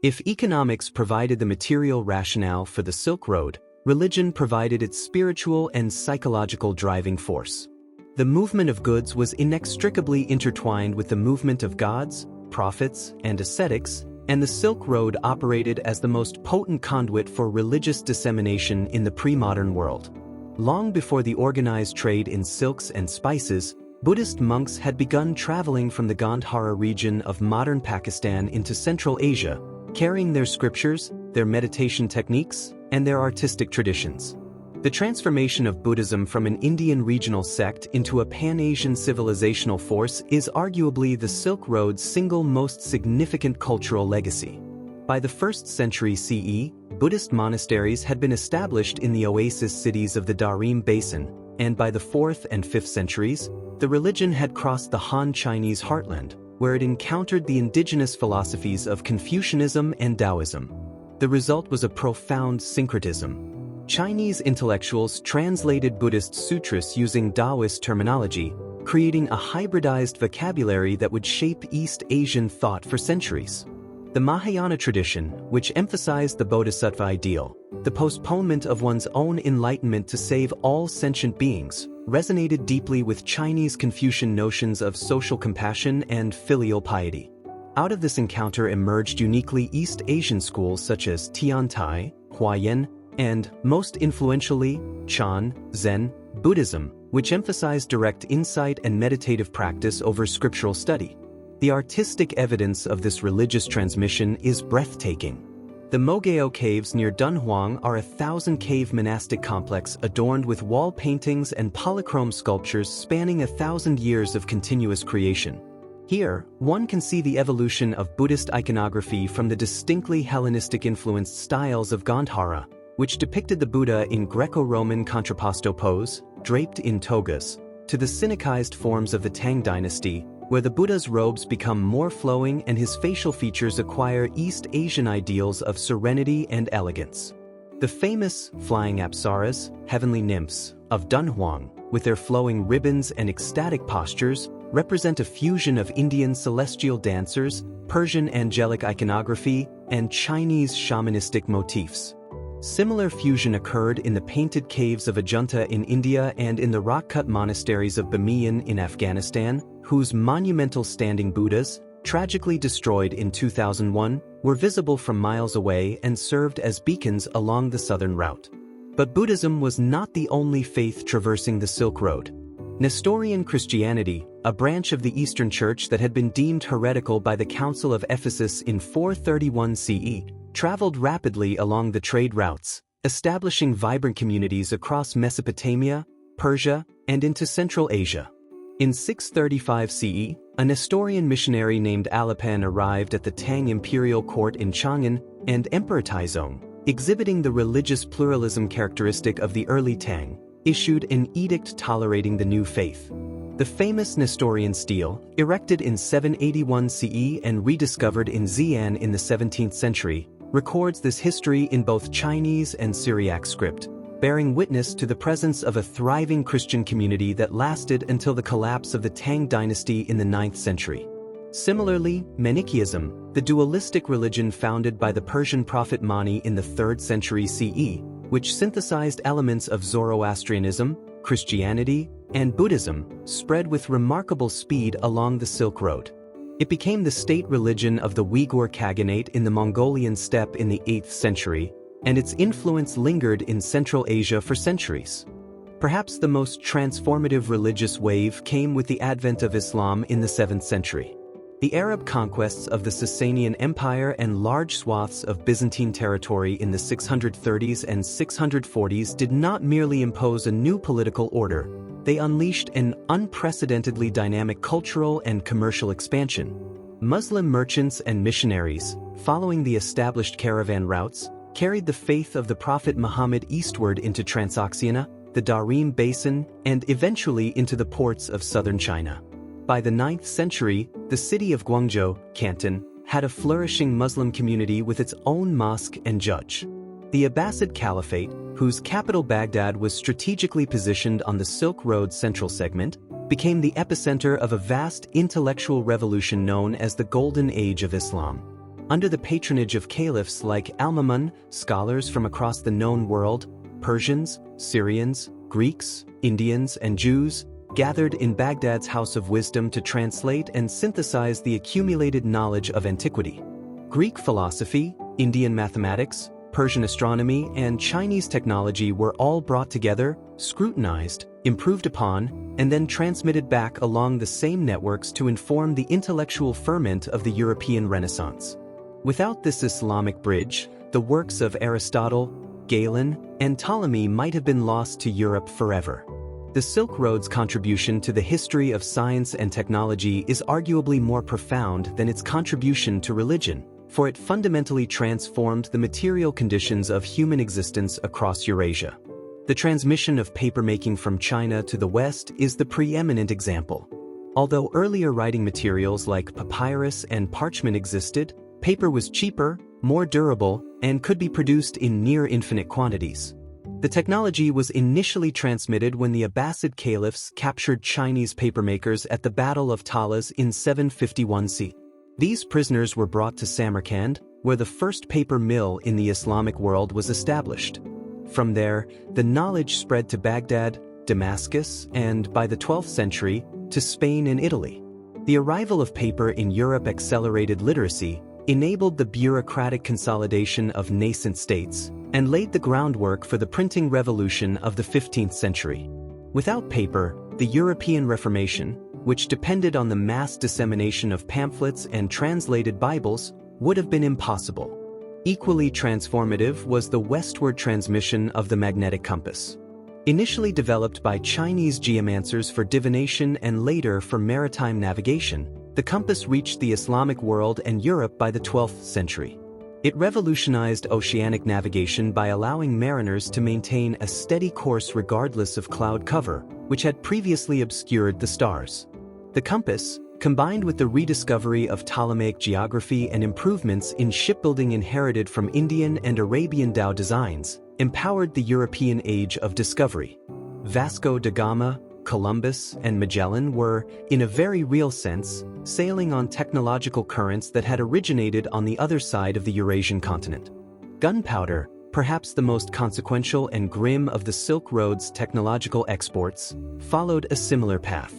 If economics provided the material rationale for the Silk Road, religion provided its spiritual and psychological driving force. The movement of goods was inextricably intertwined with the movement of gods, prophets, and ascetics, and the Silk Road operated as the most potent conduit for religious dissemination in the pre-modern world. Long before the organized trade in silks and spices, Buddhist monks had begun traveling from the Gandhara region of modern Pakistan into Central Asia, carrying their scriptures, their meditation techniques, and their artistic traditions. The transformation of Buddhism from an Indian regional sect into a Pan-Asian civilizational force is arguably the Silk Road's single most significant cultural legacy. By the 1st century CE, Buddhist monasteries had been established in the oasis cities of the Darim Basin, and by the 4th and 5th centuries, the religion had crossed the Han Chinese heartland, where it encountered the indigenous philosophies of Confucianism and Taoism. The result was a profound syncretism. Chinese intellectuals translated Buddhist sutras using Taoist terminology, creating a hybridized vocabulary that would shape East Asian thought for centuries. The Mahayana tradition, which emphasized the bodhisattva ideal, the postponement of one's own enlightenment to save all sentient beings, resonated deeply with Chinese Confucian notions of social compassion and filial piety. Out of this encounter emerged uniquely East Asian schools such as Tiantai, Huayan, and, most influentially, Chan, Zen, Buddhism, which emphasized direct insight and meditative practice over scriptural study. The artistic evidence of this religious transmission is breathtaking. The Mogao Caves near Dunhuang are a 1,000-cave monastic complex adorned with wall paintings and polychrome sculptures spanning 1,000 years of continuous creation. Here, one can see the evolution of Buddhist iconography from the distinctly Hellenistic-influenced styles of Gandhara, which depicted the Buddha in Greco-Roman contrapposto pose, draped in togas, to the Sinoized forms of the Tang dynasty, where the Buddha's robes become more flowing and his facial features acquire East Asian ideals of serenity and elegance. The famous flying Apsaras, heavenly nymphs, of Dunhuang, with their flowing ribbons and ecstatic postures, represent a fusion of Indian celestial dancers, Persian angelic iconography, and Chinese shamanistic motifs. Similar fusion occurred in the painted caves of Ajanta in India and in the rock-cut monasteries of Bamiyan in Afghanistan, whose monumental standing Buddhas, tragically destroyed in 2001, were visible from miles away and served as beacons along the southern route. But Buddhism was not the only faith traversing the Silk Road. Nestorian Christianity, a branch of the Eastern Church that had been deemed heretical by the Council of Ephesus in 431 CE, traveled rapidly along the trade routes, establishing vibrant communities across Mesopotamia, Persia, and into Central Asia. In 635 CE, a Nestorian missionary named Alapan arrived at the Tang imperial court in Chang'an, and Emperor Taizong, exhibiting the religious pluralism characteristic of the early Tang, issued an edict tolerating the new faith. The famous Nestorian stele, erected in 781 CE and rediscovered in Xi'an in the 17th century, records this history in both Chinese and Syriac script, bearing witness to the presence of a thriving Christian community that lasted until the collapse of the Tang dynasty in the 9th century. Similarly, Manichaeism, the dualistic religion founded by the Persian prophet Mani in the 3rd century CE, which synthesized elements of Zoroastrianism, Christianity, and Buddhism, spread with remarkable speed along the Silk Road. It became the state religion of the Uyghur Khaganate in the Mongolian steppe in the 8th century, and its influence lingered in Central Asia for centuries. Perhaps the most transformative religious wave came with the advent of Islam in the 7th century. The Arab conquests of the Sasanian Empire and large swaths of Byzantine territory in the 630s and 640s did not merely impose a new political order, they unleashed an unprecedentedly dynamic cultural and commercial expansion. Muslim merchants and missionaries, following the established caravan routes, carried the faith of the Prophet Muhammad eastward into Transoxiana, the Darim Basin, and eventually into the ports of southern China. By the 9th century, the city of Guangzhou, Canton, had a flourishing Muslim community with its own mosque and judge. The Abbasid Caliphate, whose capital Baghdad was strategically positioned on the Silk Road central segment, became the epicenter of a vast intellectual revolution known as the Golden Age of Islam. under the patronage of caliphs like Al-Mamun. Scholars from across the known world, Persians, Syrians, Greeks, Indians, and Jews, gathered in Baghdad's House of Wisdom to translate and synthesize the accumulated knowledge of antiquity. Greek philosophy, Indian mathematics, Persian astronomy, and Chinese technology were all brought together, scrutinized, improved upon, and then transmitted back along the same networks to inform the intellectual ferment of the European Renaissance. Without this Islamic bridge, the works of Aristotle, Galen, and Ptolemy might have been lost to Europe forever. The Silk Road's contribution to the history of science and technology is arguably more profound than its contribution to religion, for it fundamentally transformed the material conditions of human existence across Eurasia. The transmission of papermaking from China to the West is the preeminent example. Although earlier writing materials like papyrus and parchment existed, paper was cheaper, more durable, and could be produced in near-infinite quantities. The technology was initially transmitted when the Abbasid caliphs captured Chinese papermakers at the Battle of Talas in 751 CE. These prisoners were brought to Samarkand, where the first paper mill in the Islamic world was established. From there, the knowledge spread to Baghdad, Damascus, and, by the 12th century, to Spain and Italy. The arrival of paper in Europe accelerated literacy, enabled the bureaucratic consolidation of nascent states, and laid the groundwork for the printing revolution of the 15th century. Without paper, the European Reformation, which depended on the mass dissemination of pamphlets and translated Bibles, would have been impossible. Equally transformative was the westward transmission of the magnetic compass. Initially developed by Chinese geomancers for divination and later for maritime navigation, the compass reached the Islamic world and Europe by the 12th century. It revolutionized oceanic navigation by allowing mariners to maintain a steady course regardless of cloud cover, which had previously obscured the stars. The compass, combined with the rediscovery of Ptolemaic geography and improvements in shipbuilding inherited from Indian and Arabian dhow designs, empowered the European age of discovery. Vasco da Gama, Columbus, and Magellan were, in a very real sense, sailing on technological currents that had originated on the other side of the Eurasian continent. Gunpowder, perhaps the most consequential and grim of the Silk Road's technological exports, followed a similar path.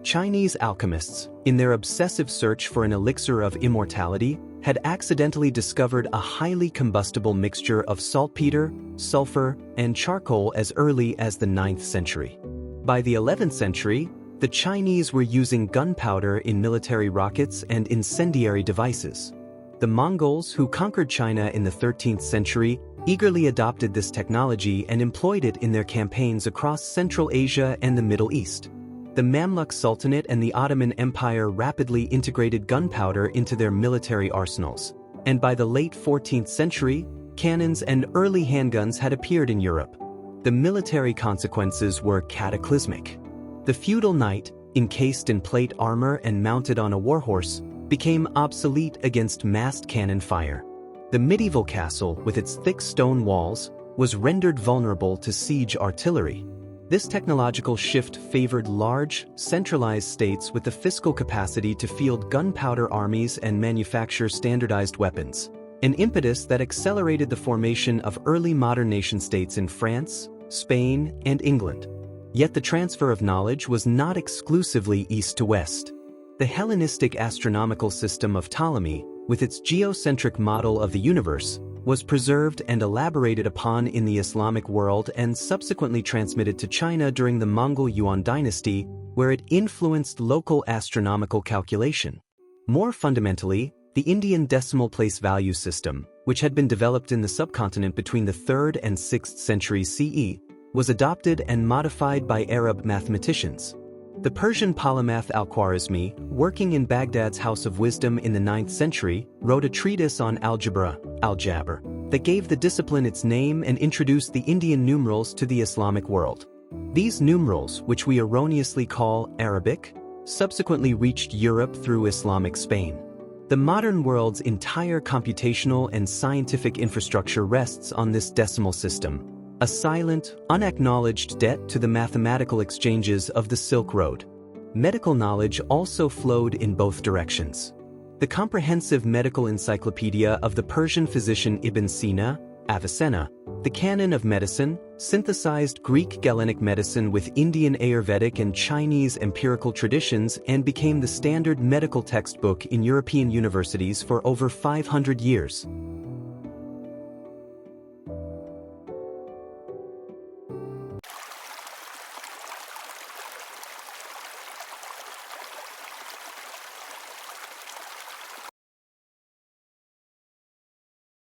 Chinese alchemists, in their obsessive search for an elixir of immortality, had accidentally discovered a highly combustible mixture of saltpeter, sulfur, and charcoal as early as the 9th century. By the 11th century, the Chinese were using gunpowder in military rockets and incendiary devices. The Mongols, who conquered China in the 13th century, eagerly adopted this technology and employed it in their campaigns across Central Asia and the Middle East. The Mamluk Sultanate and the Ottoman Empire rapidly integrated gunpowder into their military arsenals, and by the late 14th century, cannons and early handguns had appeared in Europe. The military consequences were cataclysmic. The feudal knight, encased in plate armor and mounted on a warhorse, became obsolete against massed cannon fire. The medieval castle, with its thick stone walls, was rendered vulnerable to siege artillery. This technological shift favored large, centralized states with the fiscal capacity to field gunpowder armies and manufacture standardized weapons, an impetus that accelerated the formation of early modern nation-states in France, Spain, and England. Yet the transfer of knowledge was not exclusively east to west. The Hellenistic astronomical system of Ptolemy, with its geocentric model of the universe, was preserved and elaborated upon in the Islamic world and subsequently transmitted to China during the Mongol Yuan dynasty, where it influenced local astronomical calculation. More fundamentally, the Indian decimal place value system, which had been developed in the subcontinent between the 3rd and 6th centuries CE, was adopted and modified by Arab mathematicians. The Persian polymath Al-Khwarizmi, working in Baghdad's House of Wisdom in the 9th century, wrote a treatise on algebra, Al-Jabr, that gave the discipline its name and introduced the Indian numerals to the Islamic world. These numerals, which we erroneously call Arabic, subsequently reached Europe through Islamic Spain. The modern world's entire computational and scientific infrastructure rests on this decimal system, a silent, unacknowledged debt to the mathematical exchanges of the Silk Road. Medical knowledge also flowed in both directions. The comprehensive medical encyclopedia of the Persian physician Ibn Sina, Avicenna, the canon of medicine, synthesized Greek Galenic medicine with Indian Ayurvedic and Chinese empirical traditions and became the standard medical textbook in European universities for over 500 years.